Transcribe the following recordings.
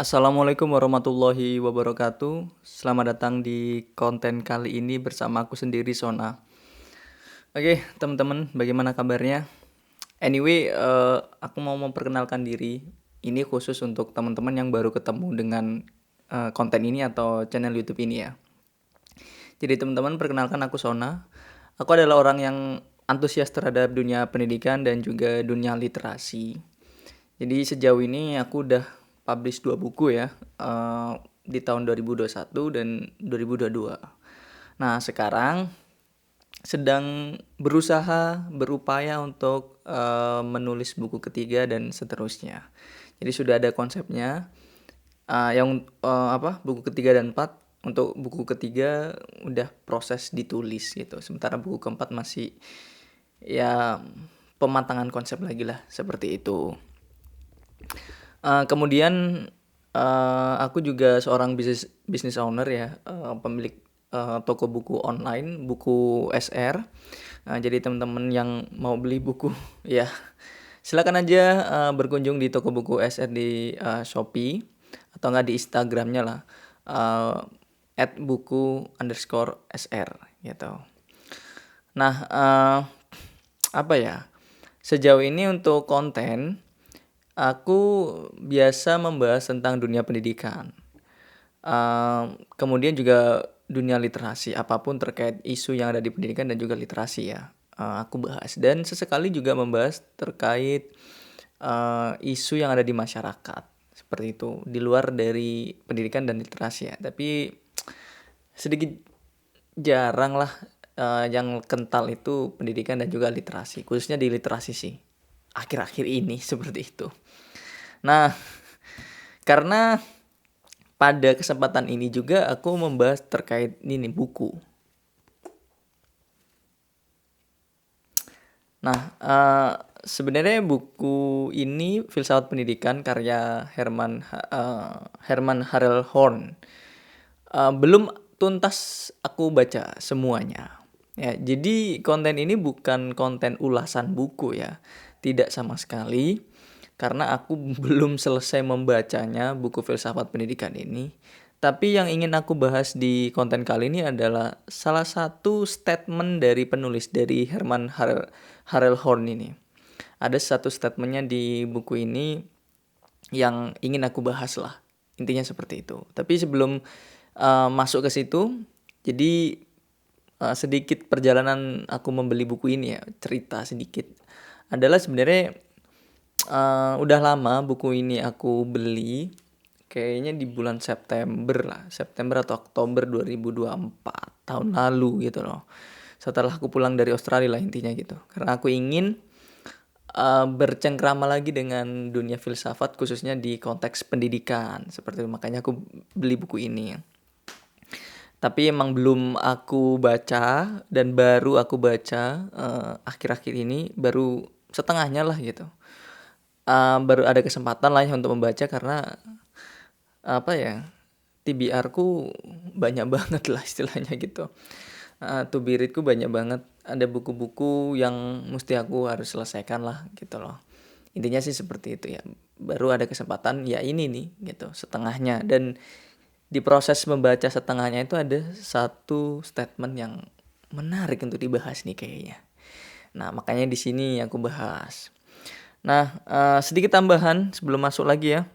Assalamualaikum warahmatullahi wabarakatuh. Selamat datang di konten kali ini bersama aku sendiri, Sona. Oke, teman-teman, bagaimana kabarnya? Anyway, aku mau memperkenalkan diri. Ini khusus untuk teman-teman yang baru ketemu dengan konten ini atau channel YouTube ini ya. Jadi teman-teman, perkenalkan aku Sona. Aku adalah orang yang antusias terhadap dunia pendidikan dan juga dunia literasi. Jadi sejauh ini aku udah publish 2 buku ya, di tahun 2021 dan 2022. Nah, sekarang sedang berupaya untuk menulis buku ketiga dan seterusnya. Jadi sudah ada konsepnya, buku ketiga dan 4. Untuk buku ketiga udah proses ditulis gitu. Sementara buku keempat masih ya pematangan konsep lagi lah, seperti itu. Kemudian aku juga seorang business owner ya, pemilik toko buku online, buku SR. Jadi teman-teman yang mau beli buku ya silakan aja berkunjung di toko buku SR di Shopee atau nggak di Instagramnya lah, @buku_sr gitu. Nah, apa ya? Sejauh ini untuk konten aku biasa membahas tentang dunia pendidikan. Kemudian juga dunia literasi, apapun terkait isu yang ada di pendidikan dan juga literasi ya, aku bahas. Dan sesekali juga membahas terkait isu yang ada di masyarakat, seperti itu. Di luar dari pendidikan dan literasi ya, tapi sedikit jarang lah yang kental itu pendidikan dan juga literasi, khususnya di literasi sih, akhir-akhir ini seperti itu. Nah, karena pada kesempatan ini juga aku membahas terkait ini buku. Nah, sebenarnya buku ini Filsafat Pendidikan karya Herman Harelhorn. Belum tuntas aku baca semuanya. Ya, jadi konten ini bukan konten ulasan buku ya. Tidak sama sekali. Karena aku belum selesai membacanya buku Filsafat Pendidikan ini. Tapi yang ingin aku bahas di konten kali ini adalah salah satu statement dari penulis dari Harelhorn ini. Ada satu statementnya di buku ini yang ingin aku bahas lah. Intinya seperti itu. Tapi sebelum masuk ke situ, jadi sedikit perjalanan aku membeli buku ini ya, cerita sedikit. Adalah sebenarnya udah lama buku ini aku beli, kayaknya di bulan September atau Oktober 2024 tahun lalu gitu loh. Setelah aku pulang dari Australia lah intinya gitu. Karena aku ingin bercengkrama lagi dengan dunia filsafat khususnya di konteks pendidikan. Seperti itu, makanya aku beli buku ini. Tapi emang belum aku baca dan baru aku baca akhir-akhir ini, baru setengahnya lah gitu. Baru ada kesempatan lah ya untuk membaca karena apa ya, TBR-ku banyak banget lah istilahnya gitu. To be read-ku banyak banget. Ada buku-buku yang mesti aku harus selesaikan lah gitu loh. Intinya sih seperti itu ya. Baru ada kesempatan ya ini nih gitu, setengahnya. Dan di proses membaca setengahnya itu ada satu statement yang menarik untuk dibahas nih kayaknya. Nah, makanya di sini aku bahas. Nah, sedikit tambahan sebelum masuk lagi ya.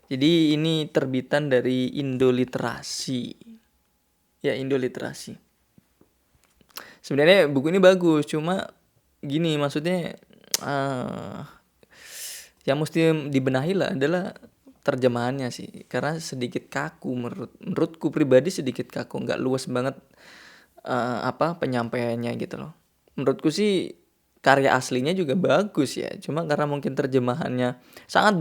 Jadi ini terbitan dari Indoliterasi. Ya, Indoliterasi. Sebenarnya buku ini bagus, cuma gini maksudnya yang mesti dibenahi lah adalah terjemahannya sih. Karena sedikit kaku menurutku pribadi, sedikit kaku, nggak luas banget penyampaiannya gitu loh. Menurutku sih karya aslinya juga bagus ya, cuma karena mungkin terjemahannya sangat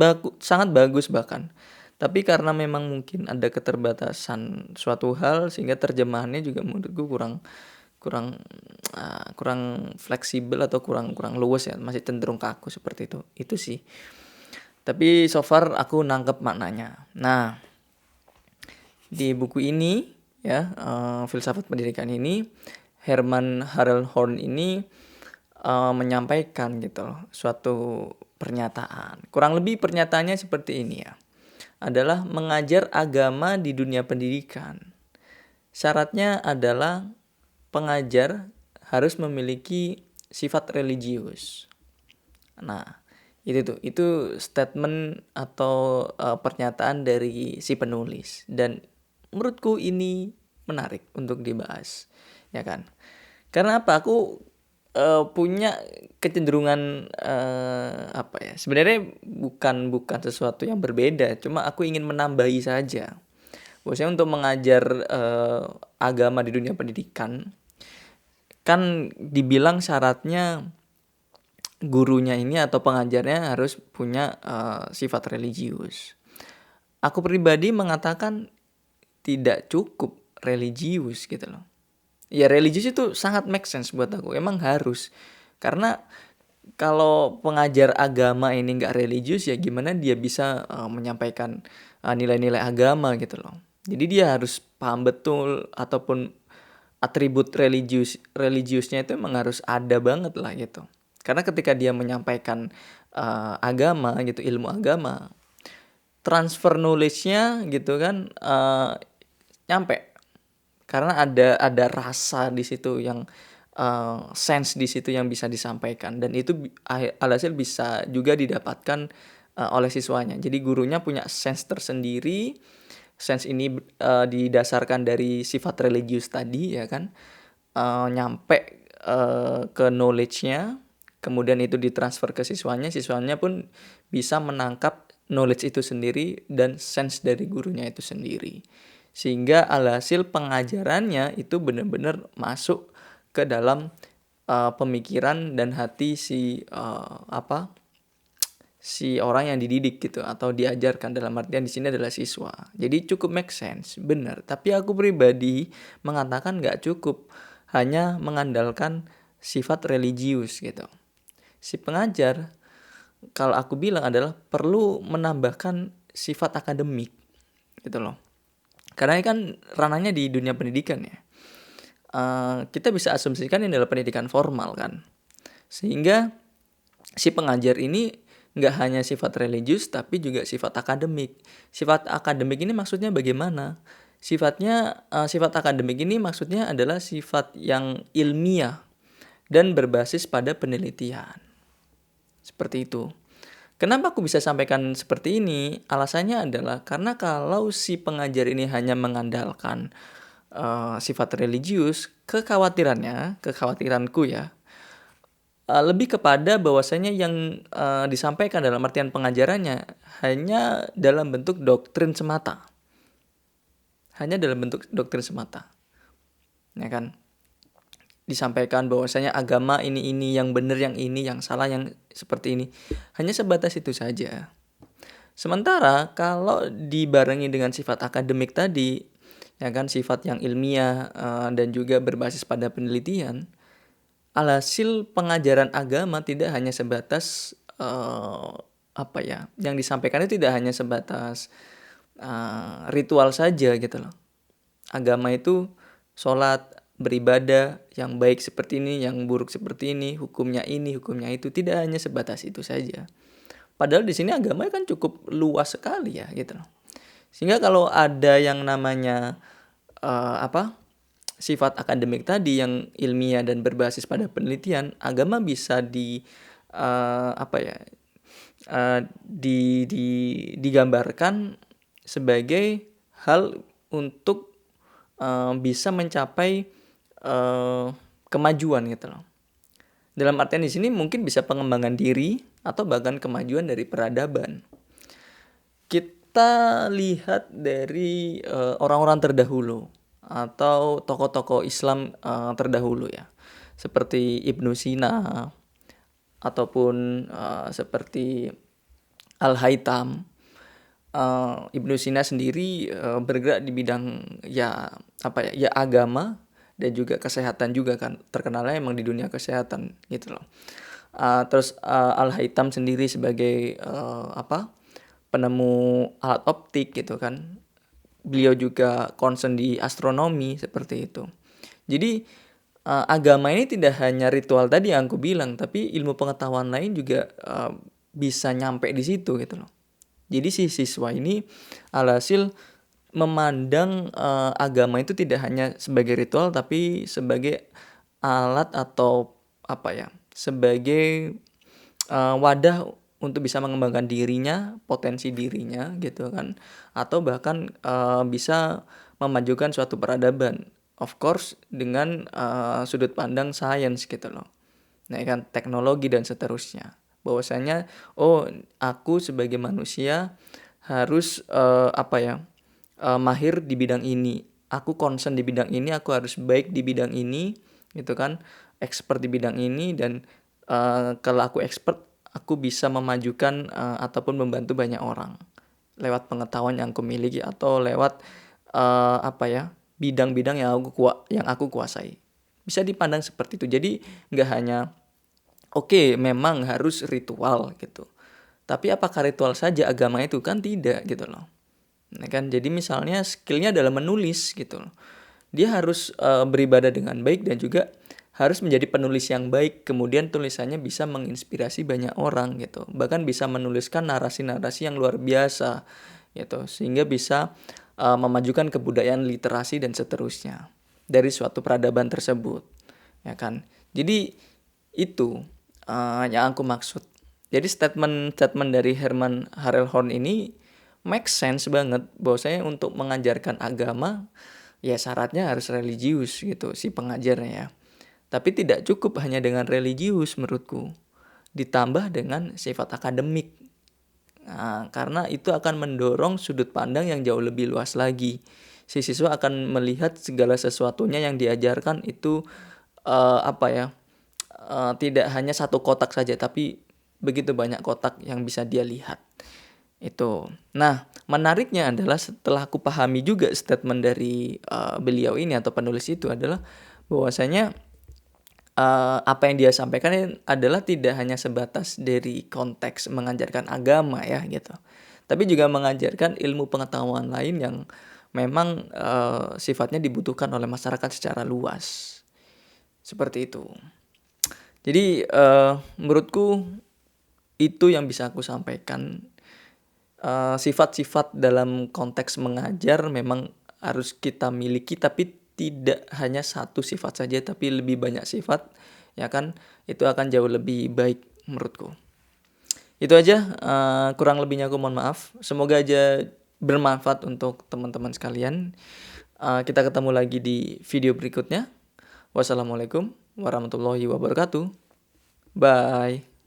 bagus bahkan. Tapi karena memang mungkin ada keterbatasan suatu hal sehingga terjemahannya juga menurutku kurang kurang kurang fleksibel atau kurang luas ya, masih cenderung kaku seperti itu. Itu sih. Tapi so far aku nangkep maknanya. Nah, di buku ini ya, Filsafat Pendidikan ini, Herman Harelhorn ini menyampaikan gitu loh suatu pernyataan. Kurang lebih pernyataannya seperti ini ya. adalah mengajar agama di dunia pendidikan. Syaratnya adalah pengajar harus memiliki sifat religius. Nah, itu statement atau pernyataan dari si penulis, dan menurutku ini menarik untuk dibahas, ya kan? Karena apa? Aku punya kecenderungan apa ya? Sebenarnya bukan sesuatu yang berbeda, cuma aku ingin menambahi saja. Maksudnya untuk mengajar agama di dunia pendidikan, kan dibilang syaratnya gurunya ini atau pengajarnya harus punya sifat religius. Aku pribadi mengatakan tidak cukup religius gitu loh. Ya religius itu sangat make sense buat aku, emang harus. Karena kalau pengajar agama ini nggak religius, ya gimana dia bisa menyampaikan nilai-nilai agama gitu loh. Jadi dia harus paham betul, ataupun atribut religiusnya itu emang harus ada banget lah gitu. Karena ketika dia menyampaikan agama gitu, ilmu agama, transfer knowledge-nya gitu kan nyampe. Karena ada rasa di situ yang sense di situ yang bisa disampaikan, dan itu alhasil bisa juga didapatkan oleh siswanya. Jadi gurunya punya sense tersendiri. Sense ini didasarkan dari sifat religius tadi, ya kan, nyampe ke knowledge-nya, kemudian itu ditransfer ke siswanya pun bisa menangkap knowledge itu sendiri dan sense dari gurunya itu sendiri, sehingga alhasil pengajarannya itu benar-benar masuk ke dalam pemikiran dan hati si orang yang dididik gitu, atau diajarkan, dalam artian di sini adalah siswa. Jadi cukup make sense, benar. Tapi aku pribadi mengatakan nggak cukup hanya mengandalkan sifat religius gitu. Si pengajar, kalau aku bilang, adalah perlu menambahkan sifat akademik gitu loh. Karena ini kan ranahnya di dunia pendidikan ya. Kita bisa asumsikan ini adalah pendidikan formal kan. Sehingga si pengajar ini nggak hanya sifat religius, tapi juga sifat akademik. Sifat akademik ini maksudnya bagaimana? Sifat akademik ini maksudnya adalah sifat yang ilmiah dan berbasis pada penelitian. Seperti itu. Kenapa aku bisa sampaikan seperti ini? Alasannya adalah karena kalau si pengajar ini hanya mengandalkan sifat religius, kekhawatiranku ya, lebih kepada bahwasanya yang disampaikan dalam artian pengajarannya hanya dalam bentuk doktrin semata. Ya kan? Disampaikan bahwasanya agama ini yang benar, yang ini yang salah, yang seperti ini. Hanya sebatas itu saja. Sementara kalau dibarengi dengan sifat akademik tadi, ya kan, sifat yang ilmiah dan juga berbasis pada penelitian, alhasil pengajaran agama tidak hanya sebatas yang disampaikan itu tidak hanya sebatas ritual saja gitu loh. Agama itu sholat, beribadah, yang baik seperti ini, yang buruk seperti ini, hukumnya itu, tidak hanya sebatas itu saja. Padahal di sini agama kan cukup luas sekali ya gitu loh. Sehingga kalau ada yang namanya sifat akademik tadi yang ilmiah dan berbasis pada penelitian, agama bisa digambarkan sebagai hal untuk bisa mencapai kemajuan gitu loh. Dalam artian di sini mungkin bisa pengembangan diri atau bahkan kemajuan dari peradaban. Kita lihat dari orang-orang terdahulu atau tokoh-tokoh Islam terdahulu ya, seperti Ibnu Sina ataupun seperti Al-Haytham. Ibnu Sina sendiri bergerak di bidang agama dan juga kesehatan juga kan, terkenalnya emang di dunia kesehatan gitu loh. Terus Al-Haytham sendiri sebagai penemu alat optik gitu kan. Beliau juga concern di astronomi seperti itu. Jadi agama ini tidak hanya ritual tadi yang aku bilang, tapi ilmu pengetahuan lain juga bisa nyampe di situ gitu loh. Jadi si siswa ini alhasil memandang agama itu tidak hanya sebagai ritual tapi sebagai alat atau apa ya, sebagai wadah untuk bisa mengembangkan dirinya, potensi dirinya gitu kan, atau bahkan bisa memajukan suatu peradaban. Of course dengan sudut pandang sains gitu loh. Nah kan teknologi dan seterusnya. Bahwasanya oh aku sebagai manusia harus apa ya, mahir di bidang ini. Aku concern di bidang ini, aku harus baik di bidang ini gitu kan, expert di bidang ini, dan kalau aku expert aku bisa memajukan ataupun membantu banyak orang lewat pengetahuan yang aku miliki atau lewat apa ya, bidang-bidang yang aku kuasai. Bisa dipandang seperti itu. Jadi nggak hanya oke, memang harus ritual gitu. Tapi apakah ritual saja agama itu? Kan tidak gitu loh. Nah kan, jadi misalnya skillnya adalah menulis gitu loh. Dia harus beribadah dengan baik dan juga harus menjadi penulis yang baik. Kemudian tulisannya bisa menginspirasi banyak orang gitu. Bahkan bisa menuliskan narasi-narasi yang luar biasa gitu. Sehingga bisa memajukan kebudayaan, literasi dan seterusnya dari suatu peradaban tersebut. Ya kan. Jadi itu yang aku maksud. Jadi statement dari Herman Harelhorn ini make sense banget bahwasanya untuk mengajarkan agama ya syaratnya harus religius gitu si pengajarnya ya. Tapi tidak cukup hanya dengan religius menurutku. Ditambah dengan sifat akademik. Nah, karena itu akan mendorong sudut pandang yang jauh lebih luas lagi. Si siswa akan melihat segala sesuatunya yang diajarkan itu apa ya? Tidak hanya satu kotak saja tapi begitu banyak kotak yang bisa dia lihat. Itu. Nah, menariknya adalah setelah aku pahami juga statement dari beliau ini atau penulis itu adalah bahwasanya apa yang dia sampaikan adalah tidak hanya sebatas dari konteks mengajarkan agama ya gitu. Tapi juga mengajarkan ilmu pengetahuan lain yang memang sifatnya dibutuhkan oleh masyarakat secara luas. Seperti itu. Jadi menurutku itu yang bisa aku sampaikan. Sifat-sifat dalam konteks mengajar memang harus kita miliki, tapi tidak hanya satu sifat saja tapi lebih banyak sifat, ya kan, itu akan jauh lebih baik menurutku. Itu aja, kurang lebihnya aku mohon maaf. Semoga aja bermanfaat untuk teman-teman sekalian. Kita ketemu lagi di video berikutnya. Wassalamualaikum warahmatullahi wabarakatuh. Bye.